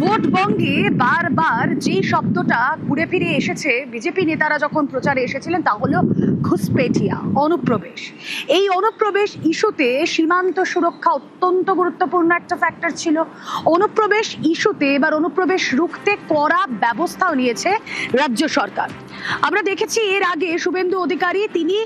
ভোটবঙ্গে বারবার যে শব্দটা ঘুরে ফিরে এসেছে বিজেপি নেতারা যখন প্রচারে এসেছিলেন তা হলো ঘুসপেঠিয়া, অনুপ্রবেশ। এই অনুপ্রবেশ ইস্যুতে সীমান্ত সুরক্ষা অত্যন্ত গুরুত্বপূর্ণ একটা ফ্যাক্টর ছিল। অনুপ্রবেশ ইস্যুতে এবার অনুপ্রবেশ রুখতে কড়া ব্যবস্থাও নিয়েছে রাজ্য সরকার। আমরা দেখেছি এর আগে শুভেন্দু অধিকারী তিনি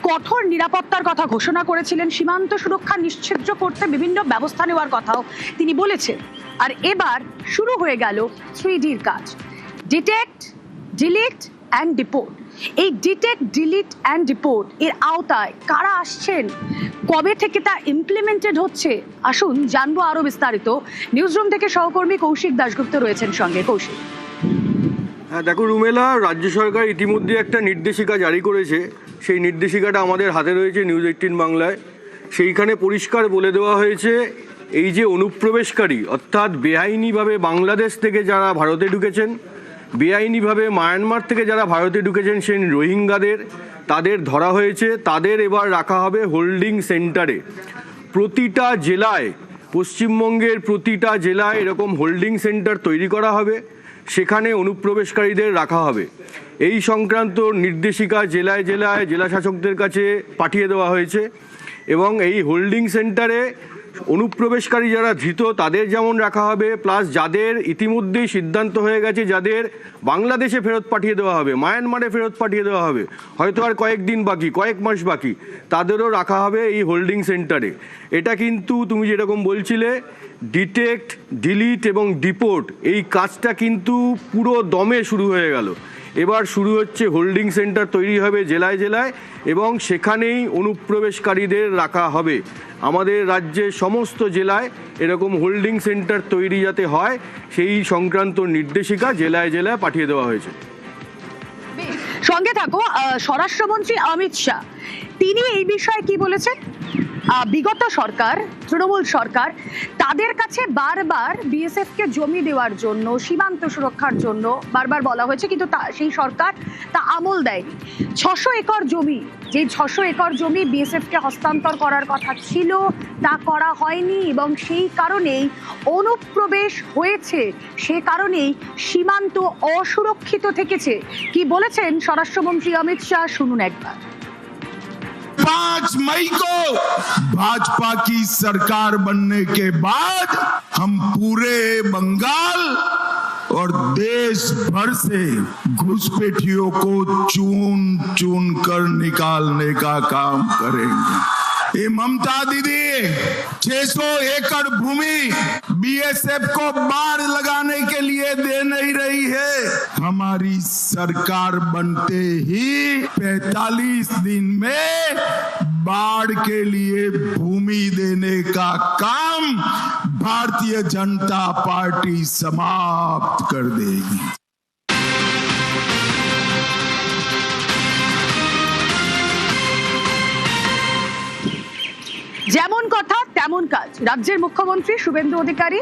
কঠোর নিরাপত্তার কথা ঘোষণা করেছিলেন, সীমান্ত সুরক্ষা নিশ্চিত করতে বিভিন্ন ব্যবস্থা নেওয়ার কথাও তিনি বলেছেন। আর এবার শুরু হয়ে গেল 3Dর কাজ, ডিটেক্ট, ডিলিট অ্যান্ড ডিপোর্ট। এই ডিটেক্ট, ডিলিট অ্যান্ড ডিপোর্ট এর আওতায় কারা আসছেন, কবে থেকে তা ইমপ্লিমেন্টেড হচ্ছে, আসুন জানবো আরো বিস্তারিত। নিউজরুম থেকে সহকর্মী কৌশিক দাশগুপ্ত রয়েছেন সঙ্গে। কৌশিক। হ্যাঁ দেখো রুমেলা, রাজ্য সরকার ইতিমধ্যে একটা নির্দেশিকা জারি করেছে। সেই নির্দেশিকাটা আমাদের হাতে রয়েছে নিউজ 18 বাংলায়। সেইখানে পরিষ্কার বলে দেওয়া হয়েছে এই যে অনুপ্রবেশকারী অর্থাৎ বেআইনিভাবে বাংলাদেশ থেকে যারা ভারতে ঢুকেছেন, বেআইনিভাবে মায়ানমার থেকে যারা ভারতে ঢুকেছেন সেই রোহিঙ্গাদের তাদের ধরা হয়েছে, তাদের এবার রাখা হবে হোল্ডিং সেন্টারে। প্রতিটা জেলায়, পশ্চিমবঙ্গের প্রতিটা জেলায় এরকম হোল্ডিং সেন্টার তৈরি করা হবে, সেখানে অনুপ্রবেশকারীদের রাখা হবে। এই সংক্রান্ত নির্দেশিকা জেলায় জেলায় জেলা শাসকদের কাছে পাঠিয়ে দেওয়া হয়েছে এবং এই হোল্ডিং সেন্টারে অনুপ্রবেশকারী যারা ধৃত তাদের যেমন রাখা হবে, প্লাস যাদের ইতিমধ্যেই সিদ্ধান্ত হয়ে গেছে যাদের বাংলাদেশে ফেরত পাঠিয়ে দেওয়া হবে, মায়ানমারে ফেরত পাঠিয়ে দেওয়া হবে, হয়তো আর কয়েকদিন বাকি, কয়েক মাস বাকি, তাদেরও রাখা হবে এই হোল্ডিং সেন্টারে। এটা কিন্তু তুমি যেরকম বলছিলে ডিটেক্ট, ডিলিট এবং ডিপোর্ট, এই কাজটা কিন্তু পুরো দমে শুরু হয়ে গেল। এবার শুরু হচ্ছে হোল্ডিং সেন্টার তৈরি হবে জেলায় জেলায় এবং সেখানেই অনুপ্রবেশকারীদের রাখা হবে। আমাদের রাজ্যের সমস্ত জেলায় এরকম হোল্ডিং সেন্টার তৈরি যাতে হয় সেই সংক্রান্ত নির্দেশিকা জেলায় জেলায় পাঠিয়ে দেওয়া হয়েছে। সঙ্গে থাকো, স্বরাষ্ট্রমন্ত্রী অমিত শাহ তিনি এই বিষয়ে কি বলেছেন? বিগত সরকার, তৃণমূল সরকার, তাদের কাছে বারবার বিএসএফ কে জমি দেওয়ার জন্য, সীমান্ত সুরক্ষার জন্য বারবার বলা হয়েছে, কিন্তু সেই সরকার তা আমল দেয়নি। 600 একর জমি, যে 600 একর জমি বিএসএফ কে হস্তান্তর করার কথা ছিল তা করা হয়নি এবং সেই কারণেই অনুপ্রবেশ হয়েছে, সে কারণেই সীমান্ত অসুরক্ষিত থেকেছে। কি বলেছেন স্বরাষ্ট্রমন্ত্রী অমিত শাহ, শুনুন একবার। 5 मई को भाजपा की सरकार बनने के बाद हम पूरे बंगाल और देश भर से घुसपैठियों को चुन चुन कर निकालने का काम करेंगे। ये ममता दीदी 600 एकड़ भूमि बीएसएफ को बाढ़ लगाने के लिए दे नहीं रही है। हमारी सरकार बनते ही 45 दिन में बाढ़ के लिए भूमि देने का काम भारतीय जनता पार्टी समाप्त कर देगी। যেমন কথা তেমন কাজ। রাজ্যের মুখ্যমন্ত্রী শুভেন্দু অধিকারী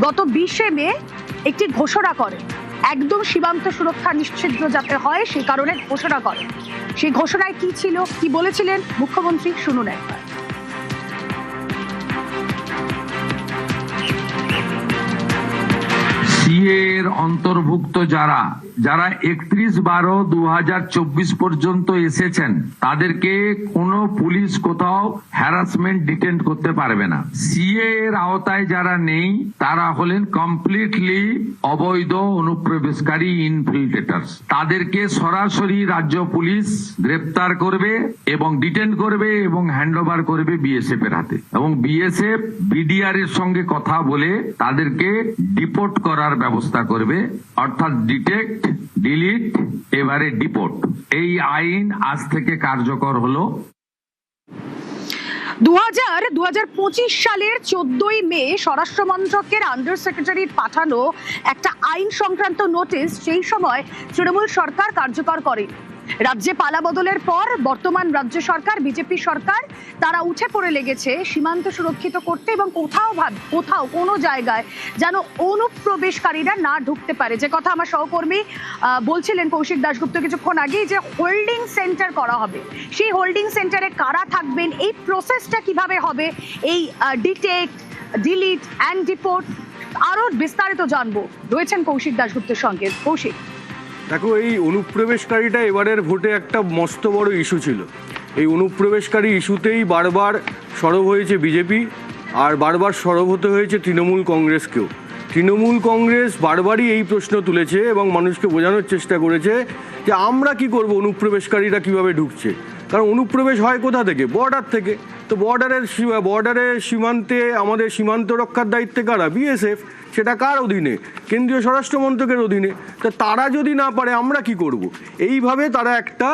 গত 20শে মে একটি ঘোষণা করেন, একদম সীমান্ত সুরক্ষা নিশ্চিত যাতে হয় সেই কারণে ঘোষণা করেন। সেই ঘোষণায় কি ছিল, কি বলেছিলেন মুখ্যমন্ত্রী, শুনুন একবার। সিএর অন্তর্ভুক্ত যারা 31/12/2024 পর্যন্ত এসেছেন তাদেরকে কোনো পুলিশ কোথাও হ্যারাসমেন্ট ডিটেন্ট করতে পারবে না। সিএ এর আওতায় যারা নেই তারা হলেন কমপ্লিটলি অবৈধ অনুপ্রবেশকারী ইনফিল্ট্রেটার্স। তাদেরকে সরাসরি রাজ্য পুলিশ গ্রেপ্তার করবে এবং ডিটেন্ট করবে এবং হ্যান্ডওভার করবে বিএসএফ এর হাতে, এবং বিএসএফ বিডিআর এর সঙ্গে কথা বলে তাদেরকে ডিপোর্ট করার ব্যবস্থা করবে, অর্থাৎ ডিটেক্ট, ডিলিট, এবারে ডিপোর্ট। এই আইন আজ থেকে কার্যকর হলো। 2025 সালের 14ই মে স্বরাষ্ট্র মন্ত্রকের আন্ডার সেক্রেটারির পাঠানো একটা আইন সংক্রান্ত নোটিশ সেই সময় তৃণমূল সরকার কার্যকর করে। রাজ্যে পালা বদলের পর বর্তমান রাজ্য সরকার, বিজেপি সরকার, তারা উঠে পড়ে লেগেছে সীমান্ত সুরক্ষিত করতে এবং কোথাও কোনো জায়গায় যেন অনুপ্রবেশকারীরা না ঢুকতে পারে। যে কথা আমার সহকর্মী বলছিলেন কৌশিক দাশগুপ্ত কিছুক্ষণ আগেই, যে হোল্ডিং সেন্টার করা হবে, সেই হোল্ডিং সেন্টারে কারা থাকবেন, এই প্রসেসটা কিভাবে হবে, এই ডিটেক্ট, ডিলিট অ্যান্ড ডিপোর্ট আরো বিস্তারিত জানবো, রয়েছেন কৌশিক দাশগুপ্তের সঙ্গে। কৌশিক, দেখো, এই অনুপ্রবেশকারীটা এবারের ভোটে একটা মস্ত বড় ইস্যু ছিল। এই অনুপ্রবেশকারী ইস্যুতেই বারবার সরব হয়েছে বিজেপি, আর বারবার সরব হতে হয়েছে তৃণমূল কংগ্রেসকেও। তৃণমূল কংগ্রেস বারবারই এই প্রশ্ন তুলেছে এবং মানুষকে বোঝানোর চেষ্টা করেছে যে আমরা কি করব, অনুপ্রবেশকারীরা কিভাবে ঢুকছে। কারণ অনুপ্রবেশ হয় কোথা থেকে? বর্ডার থেকে। তো বর্ডারের সীমান্তে আমাদের সীমান্ত রক্ষার দায়িত্বে কারা? বিএসএফ। সেটা কার অধীনে? কেন্দ্রীয় স্বরাষ্ট্র মন্ত্রকের অধীনে। তো তারা যদি না পারে আমরা কি করব? এইভাবে তারা একটা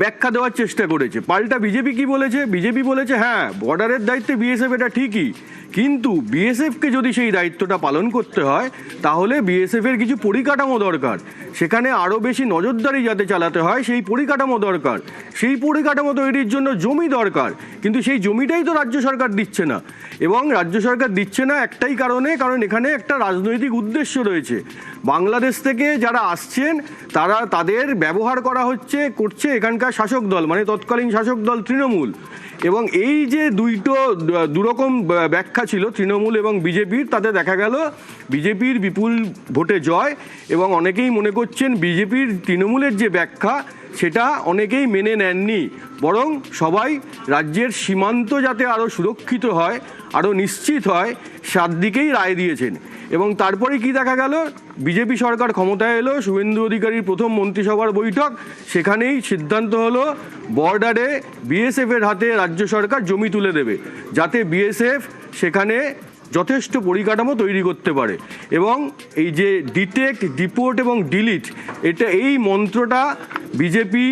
ব্যাখ্যা দেওয়ার চেষ্টা করেছে। পাল্টা বিজেপি কি বলেছে? বিজেপি বলেছে হ্যাঁ, বর্ডারের দায়িত্বে বিএসএফ, এটা ঠিকই, কিন্তু বিএসএফকে যদি সেই দায়িত্বটা পালন করতে হয় তাহলে বিএসএফের কিছু পরিকাঠামো দরকার। সেখানে আরও বেশি নজরদারি যাতে চালাতে হয় সেই পরিকাঠামো দরকার। সেই পরিকাঠামো তৈরির জন্য জমি দরকার, কিন্তু সেই জমিটাই তো রাজ্য সরকার দিচ্ছে না। এবং রাজ্য সরকার দিচ্ছে না একটাই কারণে, কারণ এখানে একটা রাজনৈতিক উদ্দেশ্য রয়েছে। বাংলাদেশ থেকে যারা আসছেন তাদের ব্যবহার করা করছে এখানকার শাসক দল, মানে তৎকালীন শাসক দল তৃণমূল। এবং এই যে দুরকম ব্যাখ্যা ছিল তৃণমূল এবং বিজেপির, তাতে দেখা গেল বিজেপির বিপুল ভোটে জয়। এবং অনেকেই মনে করছেন বিজেপির তৃণমূলের যে ব্যাখ্যা সেটা অনেকেই মেনে নেননি, বরং সবাই রাজ্যের সীমান্ত যাতে আরও সুরক্ষিত হয়, আরও নিশ্চিত হয়, সাতদিকেই রায় দিয়েছেন। এবং তারপরে কি দেখা গেল? বিজেপি সরকার ক্ষমতায় এলো, শুভেন্দু অধিকারীর প্রথম মন্ত্রিসভার বৈঠক, সেখানেই সিদ্ধান্ত হলো বর্ডারে বিএসএফের হাতে রাজ্য সরকার জমি তুলে দেবে, যাতে বিএসএফ সেখানে যথেষ্ট পরিকাঠামো তৈরি করতে পারে। এবং এই যে ডিটেক্ট, ডিপোর্ট এবং ডিলিট, এই মন্ত্রটা বিজেপি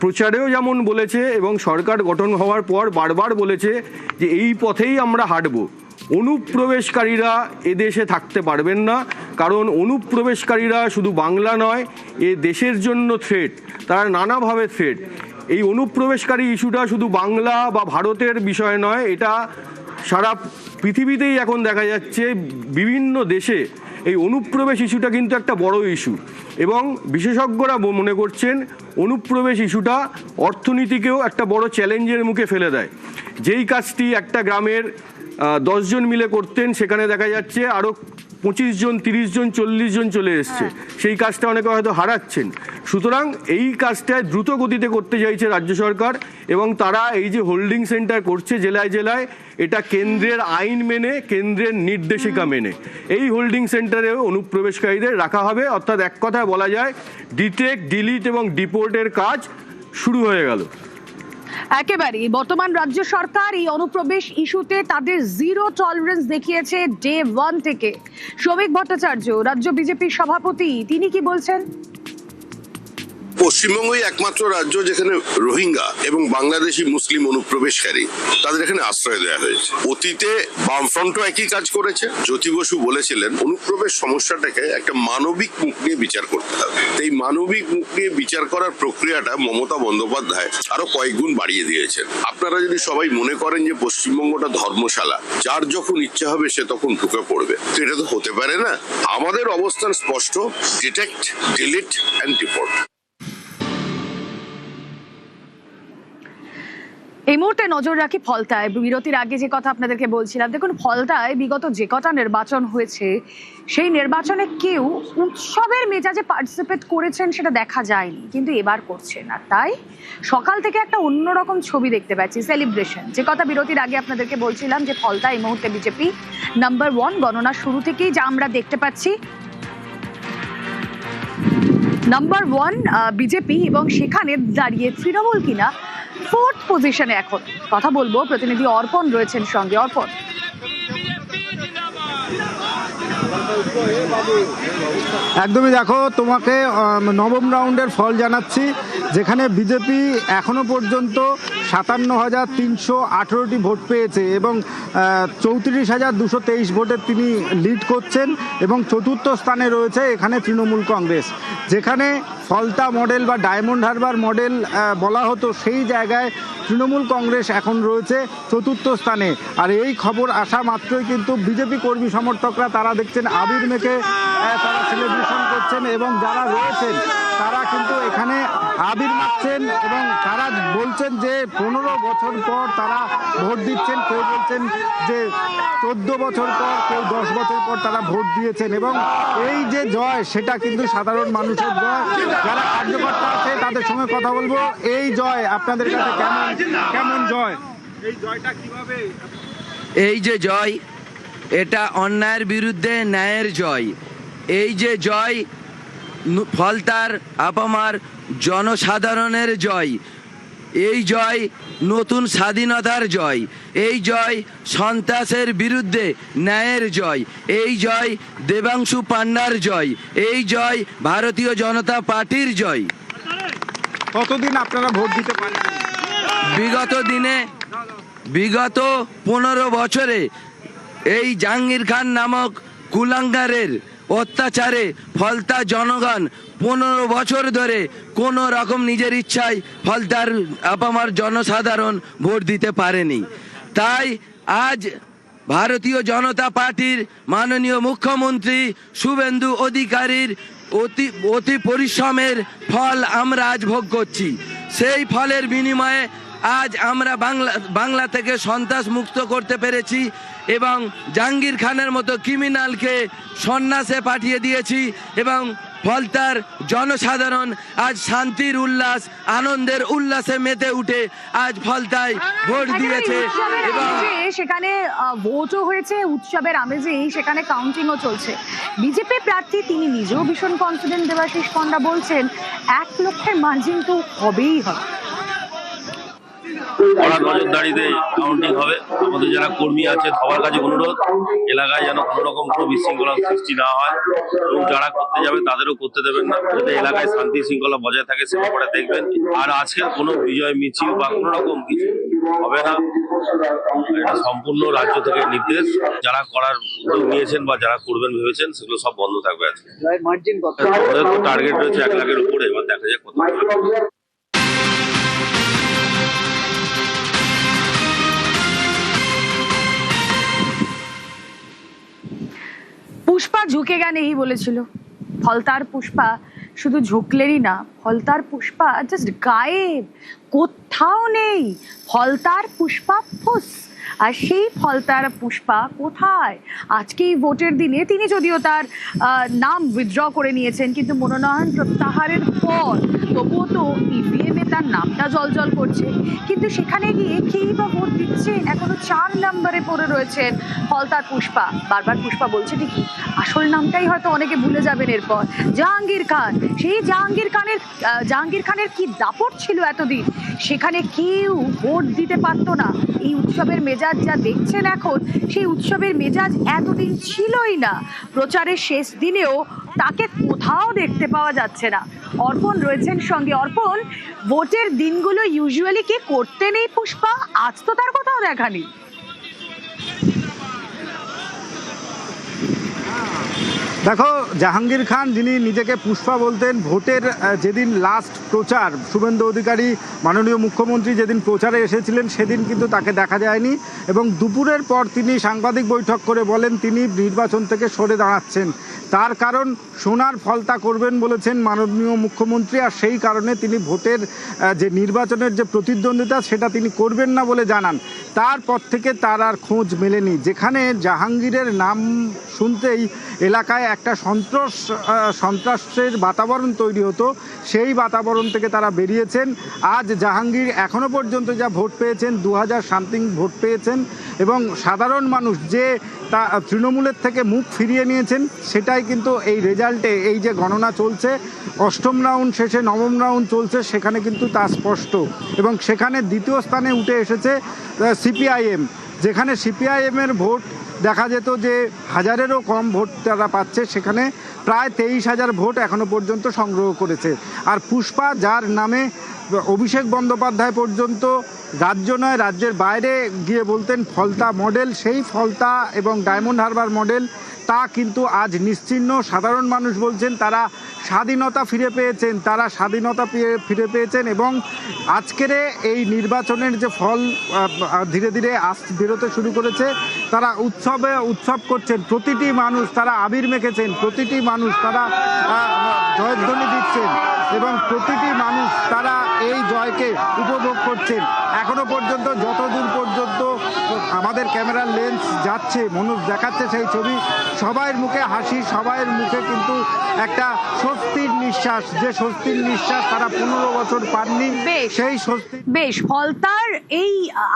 প্রচারেও যেমন বলেছে এবং সরকার গঠন হওয়ার পর বারবার বলেছে যে এই পথেই আমরা হাঁটবো। অনুপ্রবেশকারীরা এদেশে থাকতে পারবেন না, কারণ অনুপ্রবেশকারীরা শুধু বাংলা নয়, এ দেশের জন্য থ্রেট, তারা নানাভাবে থ্রেট। এই অনুপ্রবেশকারী ইস্যুটা শুধু বাংলা বা ভারতের বিষয় নয়, এটা সারা পৃথিবীতেই এখন দেখা যাচ্ছে। বিভিন্ন দেশে এই অনুপ্রবেশ ইস্যুটা কিন্তু একটা বড় ইস্যু, এবং বিশেষজ্ঞরা মনে করছেন অনুপ্রবেশ ইস্যুটা অর্থনীতিকেও একটা বড় চ্যালেঞ্জের মুখে ফেলে দেয়। যেই কাজটি একটা গ্রামের 10 জন মিলে করতেন, সেখানে দেখা যাচ্ছে আরও 25 জন, 30 জন, 40 জন চলে এসছে। সেই কাজটা অনেকে হয়তো হারাচ্ছেন। সুতরাং এই কাজটা দ্রুত গতিতে করতে চাইছে রাজ্য সরকার, এবং তারা এই যে হোল্ডিং সেন্টার করছে জেলায় জেলায়, এটা কেন্দ্রের আইন মেনে, কেন্দ্রের নির্দেশিকা মেনে এই হোল্ডিং সেন্টারে অনুপ্রবেশকারীদের রাখা হবে। অর্থাৎ এক কথায় বলা যায় ডিটেক্ট, ডিলিট এবং ডিপোর্টের কাজ শুরু হয়ে গেল। একেবারেই বর্তমান রাজ্য সরকার এই অনুপ্রবেশ ইস্যুতে তাদের জিরো টলারেন্স দেখিয়েছে ডে 1 থেকে। শ্রমিক ভট্টাচার্য, রাজ্য বিজেপির সভাপতি, তিনি কি বলছেন? পশ্চিমবঙ্গই একমাত্র রাজ্য যেখানে রোহিঙ্গা এবং বাংলাদেশি মুসলিম অনুপ্রবেশকারী তাদের এখানে আশ্রয় দেওয়া হয়েছে। অতীতে বামফ্রন্টও একই কাজ করেছে। জ্যোতি বসু বলেছিলেন অনুপ্রবেশ সমস্যাটাকে একটা মানবিক মুখ নিয়ে বিচার করতে হবে। এই মানবিক মুখ নিয়ে বিচার করার প্রক্রিয়াটা মমতা বন্দ্যোপাধ্যায় আরো কয়েক গুণ বাড়িয়ে দিয়েছেন। আপনারা যদি সবাই মনে করেন যে পশ্চিমবঙ্গটা ধর্মশালা, যার যখন ইচ্ছা হবে সে তখন ঢুকে পড়বে, তো এটা তো হতে পারে না। আমাদের অবস্থান স্পষ্ট, ডিটেক্ট, ডিলিট অ্যান্ড ডিপোর্ট। এই মুহূর্তে নজর রাখি ফলতায়। বিরতির আগে যে কথা আপনাদেরকে বলছিলাম, দেখুন ফলতায় বিগত যে কটা নির্বাচন হয়েছে সেই নির্বাচনে কেউ উৎসবের মেজাজে পার্টিসিপেট করেছেন সেটা দেখা যায়নি, কিন্তু এবার করছেন। আর তাই সকাল থেকে একটা অন্যরকম ছবি দেখতে পাচ্ছি, সেলিব্রেশন। যে কথা বিরতির আগে আপনাদেরকে বলছিলাম যে ফলতায় এই মুহূর্তে বিজেপি নাম্বার 1, গণনা শুরু থেকেই যা আমরা দেখতে পাচ্ছি নাম্বার 1 বিজেপি, এবং সেখানে দাঁড়িয়ে তৃণমূল কিনা 4th পজিশনে। এখন কথা বলবো, প্রতিনিধি অর্পণ রয়েছেন সঙ্গে। অর্পণ, একদমই, দেখো তোমাকে নবম রাউন্ডের ফল জানাচ্ছি, যেখানে বিজেপি এখনো পর্যন্ত 57,318টি ভোট পেয়েছে এবং 34,223 ভোটে তিনি লিড করছেন, এবং চতুর্থ স্থানে রয়েছে এখানে তৃণমূল কংগ্রেস। যেখানে ফলতা মডেল বা ডায়মন্ড হারবার মডেল বলা হতো, সেই জায়গায় তৃণমূল কংগ্রেস এখন রয়েছে চতুর্থ স্থানে। আর এই খবর আসা মাত্রই কিন্তু বিজেপি কর্মী সমর্থকরা তারা দেখছেন আবির মেখে তারা সেলিব্রেশন করছেন, এবং যারা রয়েছেন তারা কিন্তু এখানে আবির মাখছেন এবং তারা বলছেন যে 15 বছর পর তারা ভোট দিচ্ছেন, কেউ বলছেন যে 14 বছর পর, কেউ 10 বছর পর তারা ভোট দিয়েছেন। এবং এই যে জয়, সেটা কিন্তু সাধারণ মানুষের জয়। যারা কার্যকর্তা আছে তাদের সঙ্গে কথা বলবো। এই জয় আপনাদের কাছে কেমন জয়? এই জয়টা কিভাবে? এই যে জয়, এটা অন্যায়ের বিরুদ্ধে ন্যায়ের জয়। এই যে জয় ফলতার আপামার জনসাধারণের জয়। এই জয় নতুন স্বাধীনতার জয়। এই জয় সন্ত্রাসের বিরুদ্ধে ন্যায়ের জয়। এই জয় দেবাংশু পান্ডার জয়। এই জয় ভারতীয় জনতা পার্টির জয়। কতদিন আপনারা ভোট দিতে পারেন? বিগত 15 বছরে এই জাহাঙ্গীর খান নামক কুলাঙ্গারের অত্যাচারে ফলতা জনগণ 15 বছর ধরে কোনো রকম নিজের ইচ্ছায় ফলতার আপামার জনসাধারণ ভোট দিতে পারেনি। তাই আজ ভারতীয় জনতা পার্টির মাননীয় মুখ্যমন্ত্রী শুভেন্দু অধিকারীর অতি পরিশ্রমের ফল আমরা আজ ভোগ করছি। সেই ফলের বিনিময়ে আজ আমরা বাংলা থেকে সন্ত্রাস মুক্ত করতে পেরেছি এবং জাহাঙ্গীর খানের মতো ক্রিমিনালকে সন্ন্যাসে পাঠিয়ে দিয়েছি এবং ফলতার জনসাধারণ আজ শান্তির উল্লাস, আনন্দের উল্লাসে মেতে উঠে আজ ফলতায় ভোট দিয়েছে এবং সেখানে ভোটও হয়েছে, উৎসবের আমেজেই সেখানে কাউন্টিংও চলছে। বিজেপি প্রার্থী তিনি নিজেও ভীষণ কনফিডেন্ট। দেবাশিস পণ্ডা বলছেন 1 লক্ষের মার্জিন তো হবেই হবে। কড়া নজরদারিতে কাউন্টিং হবে। আমাদের যারা কর্মী আছে সবার কাছে অনুরোধ, এলাকায় যেন কোনো রকম কোনো বিশৃঙ্খলা সৃষ্টি না হয় এবং যারা করতে যাবে তাদেরও করতে দেবেন না, যাতে এলাকায় শান্তি শৃঙ্খলা বজায় থাকে সে ব্যাপারে দেখবেন। আর আজকের কোনো বিজয় মিছিল বা কোনো রকম কিছু হবে না। এটা সম্পূর্ণ রাজ্য থেকে নির্দেশ। যারা করার উদ্যোগ নিয়েছেন বা যারা করবেন ভেবেছেন সেগুলো সব বন্ধ থাকবে আজকে। আমাদের তো টার্গেট রয়েছে 1 লাখের উপরে, এবার দেখা যাক কত। পুষ্পা ঝুঁকেগা নেই বলেছিল। ফলতার পুষ্পা শুধু ঝুঁকলেনই না, ফলতার পুষ্পা জাস্ট গায়েব, কোথাও নেই। ফলতার পুষ্পা ফুস। আর সেই ফলতার পুষ্পা কোথায়? আজকে এই ভোটের দিনে তিনি যদিও তার নাম উইথড্র করে নিয়েছেন, কিন্তু মনোনয়ন প্রত্যাহারের পর তবুও তো ইভিএমে তার নামটা জলজল করছে। কিন্তু সেখানে গিয়ে কেই বা ভোট দিচ্ছেন? এখনো 4 নম্বরে পড়ে রয়েছেন ফলতার পুষ্পা। বারবার পুষ্পা বলছে ঠিকই, আসল নামটাই হয়তো অনেকে ভুলে যাবেন এরপর। জাহাঙ্গীর খান। সেই জাহাঙ্গীর খানের কি দাপট ছিল এতদিন, সেখানে কেউ ভোট দিতে পারতো না। এই উৎসবের মেজাজ যা দেখছেন এখন, সেই উৎসবের মেজাজ এতদিন ছিলই না। প্রচারের শেষ দিনেও তাকে কোথাও দেখতে পাওয়া যাচ্ছে না। অর্পণ রয়েছেন সঙ্গে। অর্পণ, ভোটের দিনগুলো ইউজুয়ালি কি করতে নেই পুষ্পা? আজ তো তার কোথাও দেখা নেই। দেখো, জাহাঙ্গীর খান যিনি নিজেকে পুষ্পা বলতেন, ভোটের যেদিন লাস্ট প্রচার, শুভেন্দু অধিকারী মাননীয় মুখ্যমন্ত্রী যেদিন প্রচারে এসেছিলেন সেদিন কিন্তু তাকে দেখা যায়নি এবং দুপুরের পর তিনি সাংবাদিক বৈঠক করে বলেন তিনি নির্বাচন থেকে সরে দাঁড়াচ্ছেন। তার কারণ সোনার ফলতা করবেন বলেছেন মাননীয় মুখ্যমন্ত্রী, আর সেই কারণে তিনি ভোটের যে নির্বাচনের যে প্রতিদ্বন্দ্বিতা সেটা তিনি করবেন না বলে জানান। তারপর থেকে তার আর খোঁজ মেলেনি। যেখানে জাহাঙ্গীরের নাম শুনতেই এলাকায় একটা সন্ত্রাসের বাতাবরণ তৈরি হতো, সেই বাতাবরণ থেকে তারা বেরিয়েছেন। আজ জাহাঙ্গীর এখনও পর্যন্ত যা ভোট পেয়েছেন, 2000 সামথিং ভোট পেয়েছেন এবং সাধারণ মানুষ যে তা তৃণমূলের থেকে মুখ ফিরিয়ে নিয়েছেন, সেটাই কিন্তু এই রেজাল্টে, এই যে গণনা চলছে, 8ম রাউন্ড শেষে 9ম রাউন্ড চলছে, সেখানে কিন্তু তা স্পষ্ট। এবং সেখানে দ্বিতীয় স্থানে উঠে এসেছে সিপিআইএম, যেখানে সিপিআইএমের ভোট দেখা যেত যে 1000-এরও কম ভোট তারা পাচ্ছে, সেখানে প্রায় 23,000 ভোট এখনো পর্যন্ত সংগ্রহ করেছে। আর পুষ্পা, যার নামে অভিষেক বন্দ্যোপাধ্যায় পর্যন্ত রাজ্য নয় রাজ্যের বাইরে গিয়ে বলতেন ফলতা মডেল, সেই ফলতা এবং ডায়মন্ড হারবার মডেল তা কিন্তু আজ নিশ্চিহ্ন। সাধারণ মানুষ বলছেন তারা স্বাধীনতা ফিরে পেয়েছেন, তারা স্বাধীনতা ফিরে পেয়েছেন এবং আজকের এই নির্বাচনের যে ফল ধীরে ধীরে বেরোতে শুরু করেছে, তারা উৎসব করছেন। প্রতিটি মানুষ তারা আবির মেখেছেন, প্রতিটি মানুষ তারা জয়ধ্বনি দিচ্ছেন এবং প্রতিটি মানুষ তারা এই জয়কে উপভোগ করছেন। এখনো পর্যন্ত যতদূর পর্যন্ত আমাদের ক্যামেরার লেন্স যাচ্ছে, মানুষ দেখাচ্ছে সেই ছবি, সবাইয়ের মুখে হাসি, সবাইয়ের মুখে কিন্তু একটা স্বস্তির নিঃশ্বাস, যে স্বস্তির নিঃশ্বাস তারা 15 বছর পাননি, সেই স্বস্তি। বেশ, ফলতার এই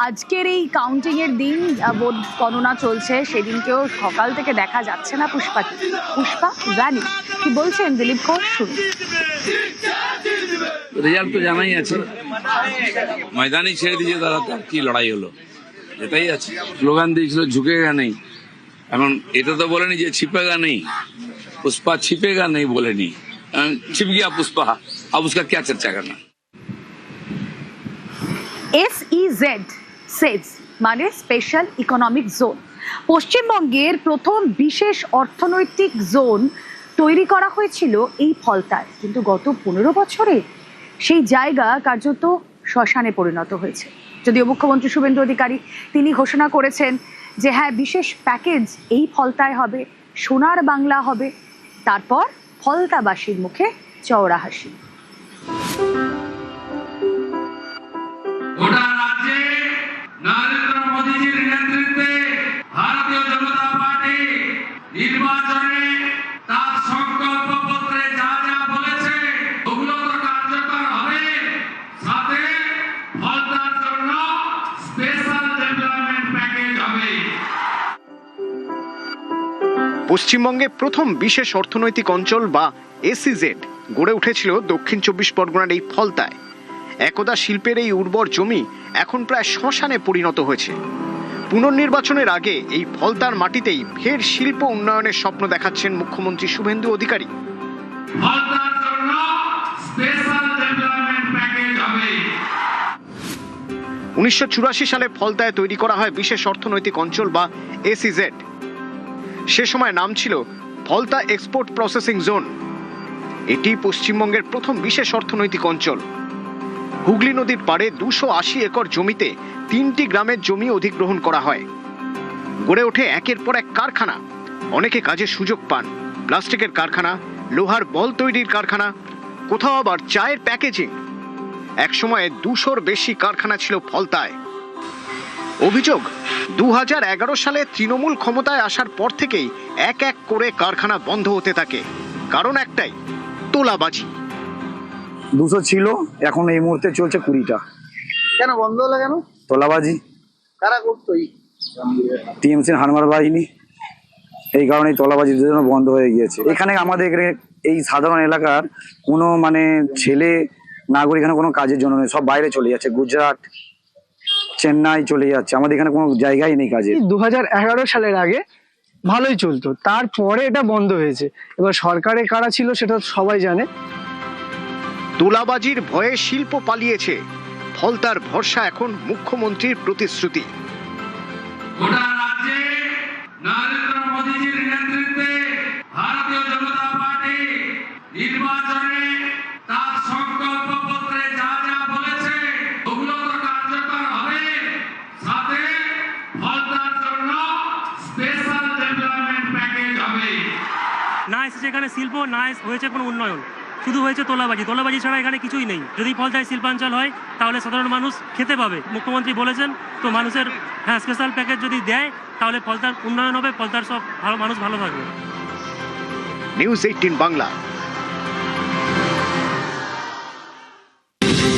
আজকের এই কাউন্টিং এর দিন ভোট গণনা চলছে, সেদিনকেও সকাল থেকে দেখা যাচ্ছে না পুষ্পাকে। পুষ্পা রানী কি বলছেন দিলীপ ঘোষ, শুনুন। রেজাল্ট তো জানাই আছে, ময়দানই ছেড়ে দিয়েছে তারা, তার কি লড়াই হলো এটাই আছে। স্লোগান দিয়েছিল ঝুঁকেগা নেই, এখন এটা তো বলেনি যে ছিপেগা নেই, পুষ্পা ছিপেগা নেই বলেনি, ছিপ গিয়া পুষ্পা, अब उसका क्या चर्चा करना। SEZ সেজ মানে স্পেশাল ইকোনমিক জোন, পশ্চিমবঙ্গের প্রথম বিশেষ অর্থনৈতিক জোন তৈরি করা হয়েছিল এই ফলতায়, কিন্তু গত 15 বছরে সেই জায়গা কার্যত শ্মশানে পরিণত হয়েছে। যদিও মুখ্যমন্ত্রী শুভেন্দু অধিকারী তিনি ঘোষণা করেছেন যে হ্যাঁ, বিশেষ প্যাকেজ এই ফলতায় হবে, সোনার বাংলা হবে, তারপর ফলতাবাসীর মুখে চওড়া হাসি। গোটা রাজ্যে নরেন্দ্র মোদীজির নেতৃত্বে ভারতীয় জনতা পার্টি নির্বাচনে তার সংকল্প পত্রে যা যা বলেছে ওগুলো তো কার্যকর হবে, সাথে ফলতার জন্য স্পেশাল ডেভেলপমেন্ট প্যাকেজ হবে। পশ্চিমবঙ্গে প্রথম বিশেষ অর্থনৈতিক অঞ্চল বা SEZ গড়ে উঠেছিল দক্ষিণ 24 পরগনার এই ফলতায়। একদা শিল্পের এই উর্বর জমি এখন প্রায় শ্মশানে পরিণত হয়েছে। পুনর্নির্বাচনের আগে এই ফলতার মাটিতেই ফের শিল্প উন্নয়নের স্বপ্ন দেখাচ্ছেন মুখ্যমন্ত্রী শুভেন্দু অধিকারী। ফলতার জন্য স্পেশাল ডেভেলপমেন্ট প্যাকেজ হবে। 1984 সালে ফলতায় তৈরি করা হয় বিশেষ অর্থনৈতিক অঞ্চল বা SEZ। সে সময় নাম ছিল ফলতা এক্সপোর্ট প্রসেসিং জোন। এটি পশ্চিমবঙ্গের প্রথম বিশেষ অর্থনৈতিক অঞ্চল। হুগলি নদীর পাড়ে 280 একর জমিতে 3টি গ্রামের জমি অধিগ্রহণ করা হয়। গড়ে ওঠে একের পর এক কারখানা, অনেকে কাজের সুযোগ পান। প্লাস্টিকের কারখানা, লোহার বল তৈরির কারখানা, কোথাও আবার চায়ের প্যাকেজিং। একসময়ে 200-র বেশি কারখানা ছিল ফলতায়। অভিযোগ, 2011 সালে তৃণমূল ক্ষমতায় আসার পর থেকেই এক এক করে কারখানা বন্ধ হতে থাকে। কারণ একটাই, তোলাবাজি। 200 ছিল, এখন এই মুহূর্তে চলছে 20টা। কেন বন্ধ হলো কেন? তোলাবাজি। কারা করতো? TMC হারমার বাহিনী, এই কারণেই তোলাবাজির জন্য বন্ধ হয়ে গিয়েছে। এখানে আমাদের এই সাধারণ এলাকার কোনো মানে ছেলে নাগরিক এখানে কোনো কাজের জন্য নেই, সব বাইরে চলে যাচ্ছে, গুজরাট, চেন্নাই চলে যাচ্ছে, আমাদের এখানে কোনো জায়গাই নেই কাজে। 2011 সালের আগে ভালোই চলতো, তারপরে এটা বন্ধ হয়েছে। এবার সরকারে কারা ছিল সেটা সবাই জানে। তোলাবাজির ভয়ে শিল্প পালিয়েছে, ফলতার ভরসা এখন মুখ্যমন্ত্রীর প্রতিশ্রুতি। গোটা রাজ্যে নরেন্দ্র মোদীজির নেতৃত্বে ভারতীয় জনতা পার্টি নির্বাচনে তার সংকল্প পত্রে যা যা বলেছে ওগুলো তো কার্যকর হবে, সাথে ফলতার জন্য স্পেশাল ডেভেলপমেন্ট প্যাকেজ হবে। না এসেছে এখানে শিল্প, না হয়েছে কোনো উন্নয়ন, শুধু হয়েছে তোলাবাজি। তোলাবাজি ছাড়া এখানে কিছুই নেই। যদি ফলতায় শিল্পাঞ্চল হয় তাহলে সাধারণ মানুষ খেতে পাবে, মুখ্যমন্ত্রী বলেছেন তো। মানুষের হ্যাঁ স্পেশাল প্যাকেজ যদি দেয় তাহলে ফলতার উন্নয়ন হবে, ফলতার সব ভালো মানুষ ভালো থাকবে। নিউজ 18 বাংলা।